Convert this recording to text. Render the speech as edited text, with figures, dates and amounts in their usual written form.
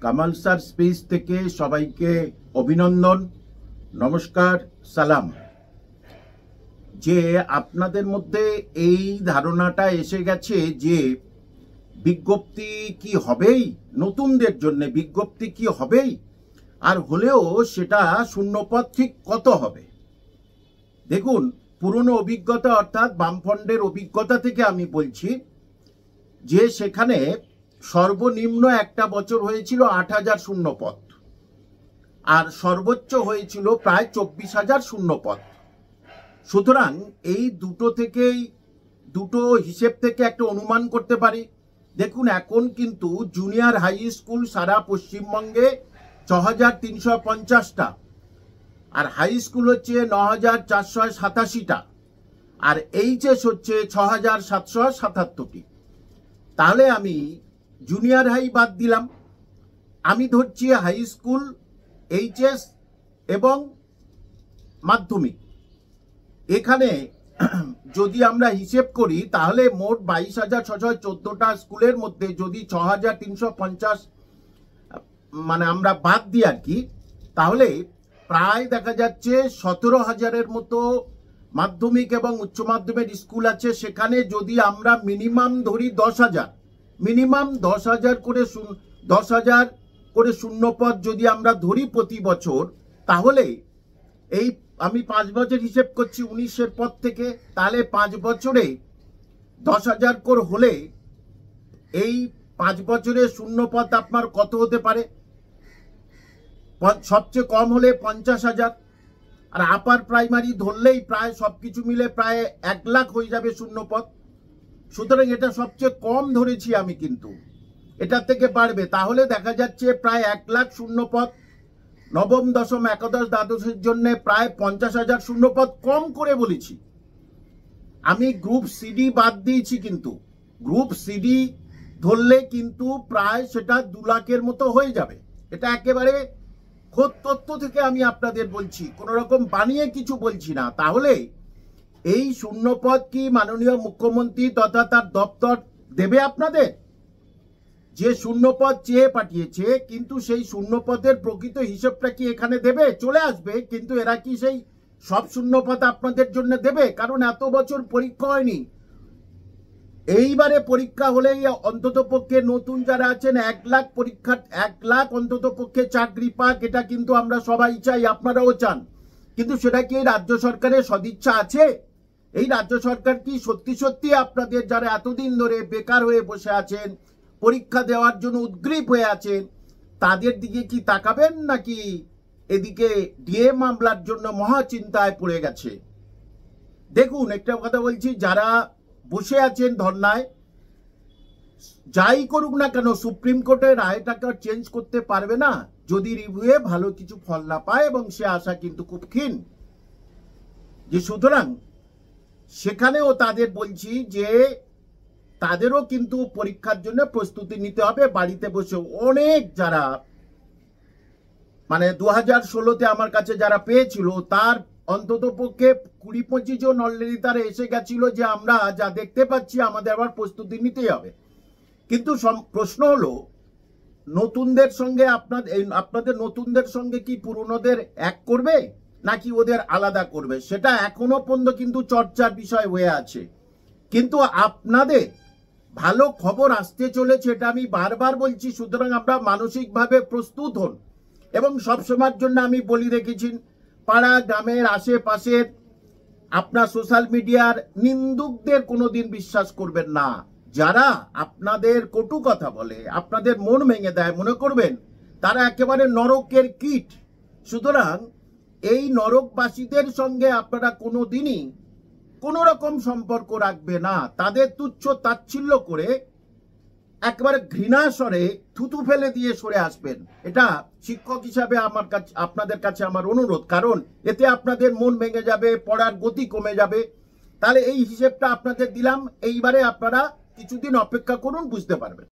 Kamal sir space থেকে সবাইকে অভিনন্দন, নমস্কার, সালাম। যে আপনাদের মধ্যে এই ধারণাটা এসে গেছে যে বিজ্ঞপ্তি কি হবেই, নতুনদের জন্য বিজ্ঞপ্তি কি হবেই, আর হলেও সেটা শূন্যপদ ঠিক কত হবে। দেখুন, পুরনো অভিজ্ঞতা অর্থাৎ বামফ্রন্টের অভিজ্ঞতা থেকে আমি বলছি যে সেখানে সর্বনিম্ন একটা বছর হয়েছিল 8,000 শূন্যপদ, আর সর্বোচ্চ হয়েছিল প্রায় 24,000 শূন্যপদ। সুতরাং এই দুটো হিসেব থেকে একটা অনুমান করতে পারি। দেখুন, এখন কিন্তু জুনিয়র হাই স্কুল সারা পশ্চিমবঙ্গে 6,350টা, আর হাই স্কুল হচ্ছে 9,487টা, আর এইচএস হচ্ছে 6,777টি। তাহলে আমি জুনিয়র হাই বাদ দিলাম, আমি ধরছি হাই স্কুল, এইচএস এবং মাধ্যমিক। এখানে যদি আমরা হিসেব করি তাহলে মোট 22,614টা স্কুলের মধ্যে যদি 6,350 মানে আমরা বাদ দিই আর কি, তাহলে প্রায় দেখা যাচ্ছে 17,000-এর মতো মাধ্যমিক এবং উচ্চ মাধ্যমিক স্কুল আছে। সেখানে যদি আমরা মিনিমাম ধরি 10,000, মিনিমাম 10,000 করে শূন্যপদ যদি আমরা ধরি প্রতি বছর, তাহলে এই আমি 5 বছর হিসেব করছি 19-এর পর থেকে, তাহলে 5 বছরে 10,000 করে হলে এই 5 বছরে শূন্যপদ আপনার কত হতে পারে? সবচেয়ে কম হলে 50,000, আর আপার প্রাইমারি ধরলেই প্রায় সবকিছু মিলে প্রায় 1 লাখ হয়ে যাবে শূন্যপদ। সুতরাং এটা সবচেয়ে কম ধরেছি আমি, কিন্তু এটার থেকে বাড়বে। তাহলে দেখা যাচ্ছে প্রায় 1 লাখ শূন্যপদ। নবম, দশম, একাদশ, দ্বাদশের জন্য প্রায় 50,000 শূন্যপদ কম করে বলেছি। আমি গ্রুপ সিডি বাদ দিয়েছি, কিন্তু গ্রুপ সিডি ধরলে কিন্তু প্রায় সেটা 2 লাখের মতো হয়ে যাবে। এটা একেবারে খোদ তথ্য থেকে আমি আপনাদের বলছি, কোনো রকম বানিয়ে কিছু বলছি না। তাহলে এই শূন্যপদ কি মাননীয় মুখ্যমন্ত্রী তথা তার দপ্তর দেবে আপনাদের? যে শূন্যপদ চেয়ে পাঠিয়েছে, কিন্তু সেই শূন্যপদের প্রকৃত হিসেবটা কি এখানে দেবে? চলে আসবে, কিন্তু এরা কি সেই সব শূন্যপদ আপনাদের জন্য দেবে? কারণ এত বছর পরীক্ষা হয়নি। এইবারে পরীক্ষা হলেই অন্তত পক্ষে নতুন যারা আছেন 1 লাখ অন্তত পক্ষে চাকরি পাক, এটা কিন্তু আমরা সবাই চাই, আপনারাও চান। কিন্তু সেটা কি রাজ্য সরকারের সদিচ্ছা আছে? এই রাজ্য সরকার কি সত্যি সত্যি আপনাদের যারা এতদিন ধরে বেকার হয়ে বসে আছেন, পরীক্ষা দেওয়ার জন্য উদ্গ্রীব হয়ে আছেন, তাদের দিকে কি তাকাবেন, নাকি এদিকে ডিএ মামলার জন্য মহা চিন্তায় পড়ে গেছে? দেখুন, একটা কথা বলছি, যারা বসে আছেন ধর্নায়, যাই করুক না কেন সুপ্রিম কোর্টের রায়টাকে চেঞ্জ করতে পারবে না যদি রিভিউয়ে ভালো কিছু ফল না পায়, এবং সে আশা কিন্তু খুব ক্ষীণ। যে সুতরাং সেখানেও তাদের বলছি যে তাদেরও কিন্তু পরীক্ষার জন্য প্রস্তুতি নিতে হবে বাড়িতে বসে। অনেক যারা মানে 2016-তে আমার কাছে যারা পেয়েছিল, তার অন্তত পক্ষে 20-25 জন অলরেডি তারা এসে গেছিল যে আমরা যা দেখতে পাচ্ছি আমাদের আবার প্রস্তুতি নিতেই হবে। কিন্তু প্রশ্ন হলো, নতুনদের সঙ্গে আপনাদের নতুনদের সঙ্গে কি পুরনোদের এক করবে নাকি ওদের আলাদা করবে, সেটা এখনো পর্যন্ত কিন্তু চর্চার বিষয় হয়ে আছে। কিন্তু আপনাদের ভালো খবর আসতে চলেছে, এটা আমি বারবার বলছি। সুতরাং আমরা মানসিকভাবে প্রস্তুত হন, এবং সবসময়ের জন্য আমি বলি রেখেছি, পাড়া গ্রামের আশেপাশের আপনার সোশ্যাল মিডিয়ার নিন্দুকদের কোনোদিন বিশ্বাস করবেন না। যারা আপনাদের কটু কথা বলে, আপনাদের মন ভেঙে দেয়, মনে করবেন তারা একেবারে নরকের কীট। সুতরাং এই নরকবাসীদের সঙ্গে আপনারা কোনোদিনই কোনো রকম সম্পর্ক রাখবে না। তাদের তুচ্ছ তাচ্ছিল্য করে একেবারে ঘৃণা স্বরে থুতু ফেলে দিয়ে সরে আসবেন। এটা শিক্ষক হিসাবে আপনাদের কাছে আমার অনুরোধ, কারণ এতে আপনাদের মন ভেঙে যাবে, পড়ার গতি কমে যাবে। তাহলে এই হিসেবটা আপনাদের দিলাম, এইবারে আপনারা কিছুদিন অপেক্ষা করুন, বুঝতে পারবেন।